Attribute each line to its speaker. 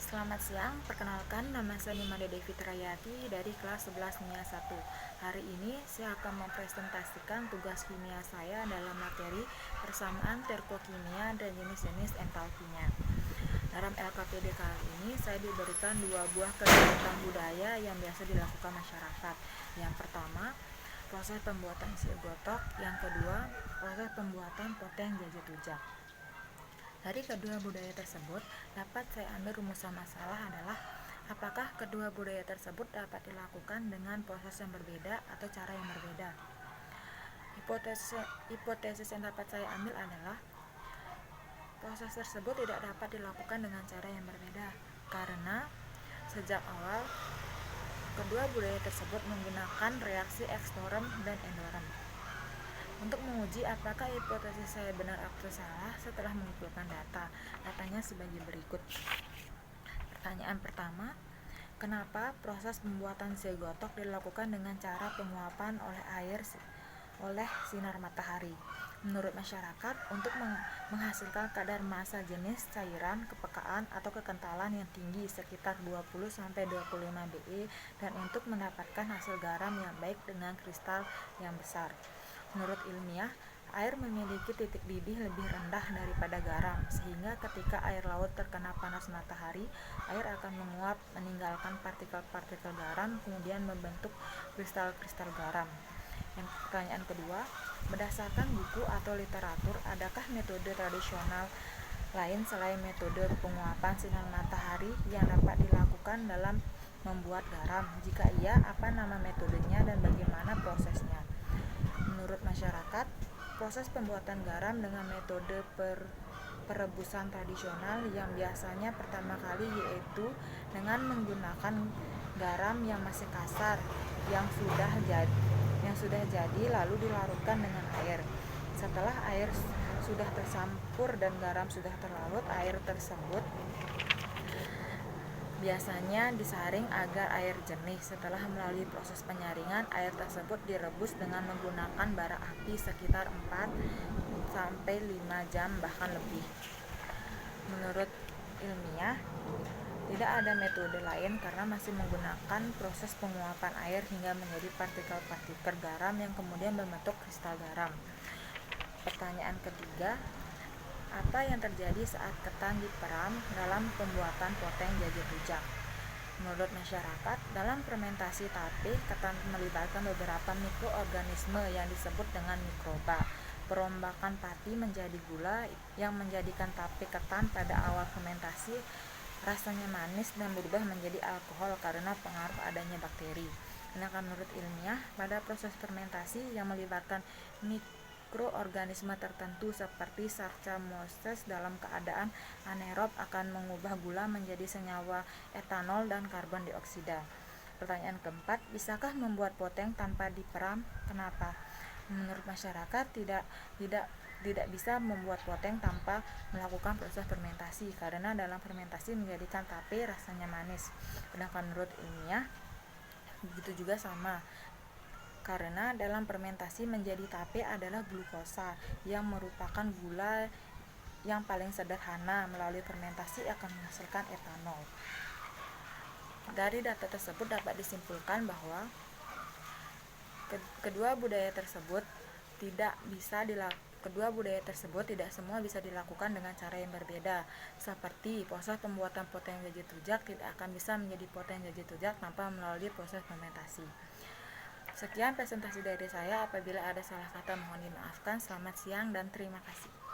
Speaker 1: Selamat siang, perkenalkan nama saya Nimade Devi Trayati dari kelas 11 Kimia 1. Hari ini saya akan mempresentasikan tugas kimia saya dalam materi persamaan termokimia dan jenis-jenis entalpinya. Dalam LKPD kali ini saya diberikan dua buah kegiatan budaya yang biasa dilakukan masyarakat. Yang pertama, proses pembuatan sigotok, yang kedua, proses pembuatan poteng jajet tujak. Dari kedua budaya tersebut, dapat saya ambil rumusan masalah adalah apakah kedua budaya tersebut dapat dilakukan dengan proses yang berbeda atau cara yang berbeda. Hipotesis yang dapat saya ambil adalah proses tersebut tidak dapat dilakukan dengan cara yang berbeda karena sejak awal kedua budaya tersebut menggunakan reaksi ekstoren dan endoren. Untuk menguji apakah hipotesis saya benar atau salah setelah mengumpulkan data, datanya sebagai berikut. Pertanyaan pertama, kenapa proses pembuatan sigotok dilakukan dengan cara penguapan oleh sinar matahari? Menurut masyarakat, untuk menghasilkan kadar massa jenis cairan, kepekaan atau kekentalan yang tinggi sekitar 20-25 BE dan untuk mendapatkan hasil garam yang baik dengan kristal yang besar. Menurut ilmiah, air memiliki titik didih lebih rendah daripada garam, sehingga ketika air laut terkena panas matahari, air akan menguap meninggalkan partikel-partikel garam, kemudian membentuk kristal-kristal garam. Yang pertanyaan kedua, berdasarkan buku atau literatur, adakah metode tradisional lain selain metode penguapan sinar matahari yang dapat dilakukan dalam membuat garam? Jika iya, apa nama metodenya dan bagaimana prosesnya? Menurut masyarakat, proses pembuatan garam dengan metode perebusan tradisional yang biasanya pertama kali yaitu dengan menggunakan garam yang masih kasar yang sudah jadi lalu dilarutkan dengan air. Setelah air sudah tercampur dan garam sudah terlarut, air tersebut biasanya disaring agar air jernih. Setelah melalui proses penyaringan, air tersebut direbus dengan menggunakan bara api sekitar 4-5 jam bahkan lebih. Menurut ilmiah, tidak ada metode lain karena masih menggunakan proses penguapan air hingga menjadi partikel-partikel garam yang kemudian membentuk kristal garam. Pertanyaan ketiga, apa yang terjadi saat ketan diperam dalam pembuatan poteng jajet tujak? Menurut masyarakat, dalam fermentasi tape, ketan melibatkan beberapa mikroorganisme yang disebut dengan mikroba. Perombakan pati menjadi gula yang menjadikan tape ketan pada awal fermentasi rasanya manis dan berubah menjadi alkohol karena pengaruh adanya bakteri. Sedangkan menurut ilmiah, pada proses fermentasi yang melibatkan mikroorganisme tertentu seperti Saccharomyces dalam keadaan anaerob akan mengubah gula menjadi senyawa etanol dan karbon dioksida. Pertanyaan keempat, bisakah membuat poteng tanpa diperam? Kenapa? Menurut masyarakat tidak bisa membuat poteng tanpa melakukan proses fermentasi karena dalam fermentasi menjadikan tape rasanya manis. Sedangkan menurut ilmiah begitu juga sama. Karena dalam fermentasi menjadi tape adalah glukosa yang merupakan gula yang paling sederhana, melalui fermentasi akan menghasilkan etanol. Dari data tersebut dapat disimpulkan bahwa kedua budaya tersebut tidak semua bisa dilakukan dengan cara yang berbeda. Seperti proses pembuatan poteng jajet tujak tidak akan bisa menjadi poteng jajet tujak tanpa melalui proses fermentasi. Sekian presentasi dari saya. Apabila ada salah kata mohon dimaafkan. Selamat siang dan terima kasih.